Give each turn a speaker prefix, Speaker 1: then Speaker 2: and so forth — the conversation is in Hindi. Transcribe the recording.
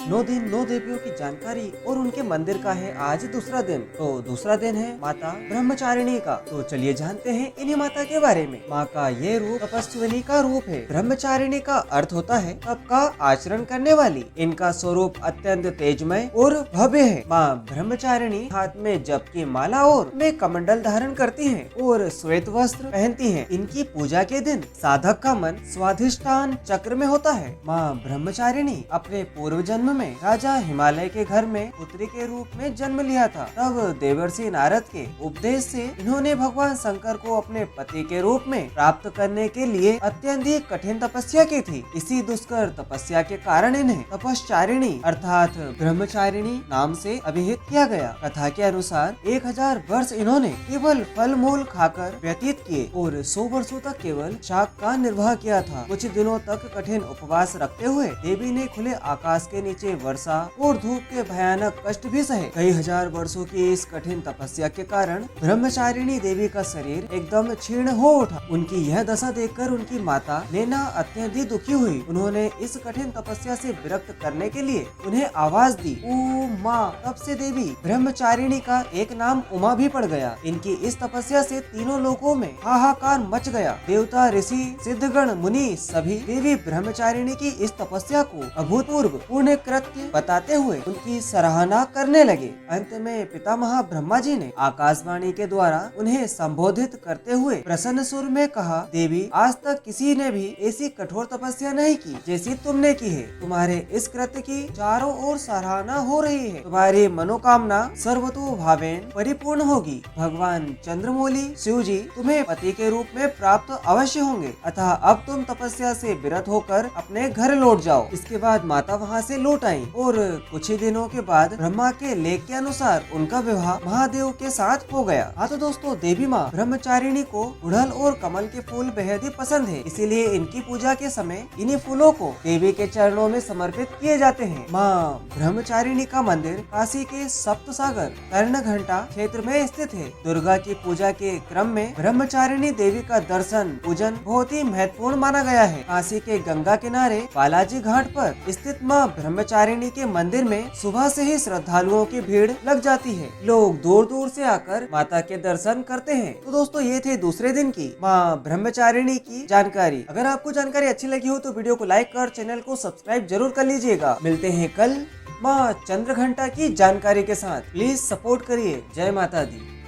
Speaker 1: 9 दिन 9 देवियों की जानकारी और उनके मंदिर का है आज दूसरा दिन। तो दूसरा दिन है माता ब्रह्मचारिणी का। तो चलिए जानते हैं इन्हीं माता के बारे में। माँ का ये रूप तपस्विनी का रूप है। ब्रह्मचारिणी का अर्थ होता है तप का आचरण करने वाली। इनका स्वरूप अत्यंत तेजमय और भव्य है। माँ ब्रह्मचारिणी हाथ में जप की माला और में कमंडल धारण करती हैं और श्वेत वस्त्र पहनती हैं। इनकी पूजा के दिन साधक का मन स्वाधिष्ठान चक्र में होता है। माँ ब्रह्मचारिणी अपने पूर्व जन्म में राजा हिमालय के घर में पुत्री के रूप में जन्म लिया था। तब देवर्षि नारद के उपदेश से इन्होंने भगवान शंकर को अपने पति के रूप में प्राप्त करने के लिए अत्यंत कठिन तपस्या की थी। इसी दुष्कर तपस्या के कारण इन्हें तपस्चारिणी अर्थात ब्रह्मचारिणी नाम से अभिहित किया गया। कथा के अनुसार 1000 वर्ष इन्होंने केवल फल मूल खाकर व्यतीत किए और 100 वर्षों तक केवल शाक का निर्वाह किया था। कुछ दिनों तक कठिन उपवास रखते हुए देवी ने खुले आकाश के नीचे वर्षा और धूप के भयानक कष्ट भी सहे। कई हजार वर्षों की इस कठिन तपस्या के कारण ब्रह्मचारिणी देवी का शरीर एकदम क्षीण हो उठा। उनकी यह दशा देखकर उनकी माता नैना अत्यंत दुखी हुई। उन्होंने इस कठिन तपस्या से विरक्त करने के लिए उन्हें आवाज दी, उमा। तब से देवी ब्रह्मचारिणी का एक नाम उमा भी पड़ गया। इनकी इस तपस्या से तीनों लोकों में हाहाकार मच गया। देवता, ऋषि, सिद्धगण, मुनि सभी देवी ब्रह्मचारिणी की इस तपस्या को अभूतपूर्व पुण्य कृत्य बताते हुए उनकी सराहना करने लगे। अंत में पितामह ब्रह्मा जी ने आकाशवाणी के द्वारा उन्हें संबोधित करते हुए प्रसन्न सुर में कहा, देवी, आज तक किसी ने भी ऐसी कठोर तपस्या नहीं की जैसी तुमने की है। तुम्हारे इस कृत्य की चारों ओर सराहना हो रही है। तुम्हारी मनोकामना सर्वतो भावेन परिपूर्ण होगी। भगवान चंद्रमौली शिव जी तुम्हें पति के रूप में प्राप्त अवश्य होंगे। अतः अब तुम तपस्या से विरत होकर अपने घर लौट जाओ। इसके बाद माता वहाँ से लौट आई और कुछ ही दिनों के बाद ब्रह्मा के लेख के अनुसार उनका विवाह महादेव के साथ हो गया। हाँ तो दोस्तों, देवी माँ ब्रह्मचारिणी को गुड़हल और कमल के फूल बेहद ही पसंद है। इसीलिए इनकी पूजा के समय इन्हीं फूलों को देवी के चरणों में समर्पित किए जाते हैं। माँ ब्रह्मचारिणी का मंदिर काशी के सप्त सागर कर्ण घंटा क्षेत्र में स्थित है। दुर्गा की पूजा के क्रम में ब्रह्मचारिणी देवी का दर्शन पूजन बहुत ही महत्वपूर्ण माना गया है। काशी के गंगा किनारे बालाजी घाट पर स्थित माँ ब्रह्मचारिणी के मंदिर में सुबह से ही श्रद्धालुओं की भीड़ लग जाती है। लोग दूर दूर से आकर माता के दर्शन करते हैं। तो दोस्तों, ये थे दूसरे दिन की माँ ब्रह्मचारिणी की जानकारी। अगर आपको जानकारी अच्छी लगी हो तो वीडियो को लाइक कर चैनल को सब्सक्राइब जरूर कर लीजिएगा। मिलते हैं कल माँ चंद्रघंटा की जानकारी के साथ। प्लीज सपोर्ट करिए। जय माता दी।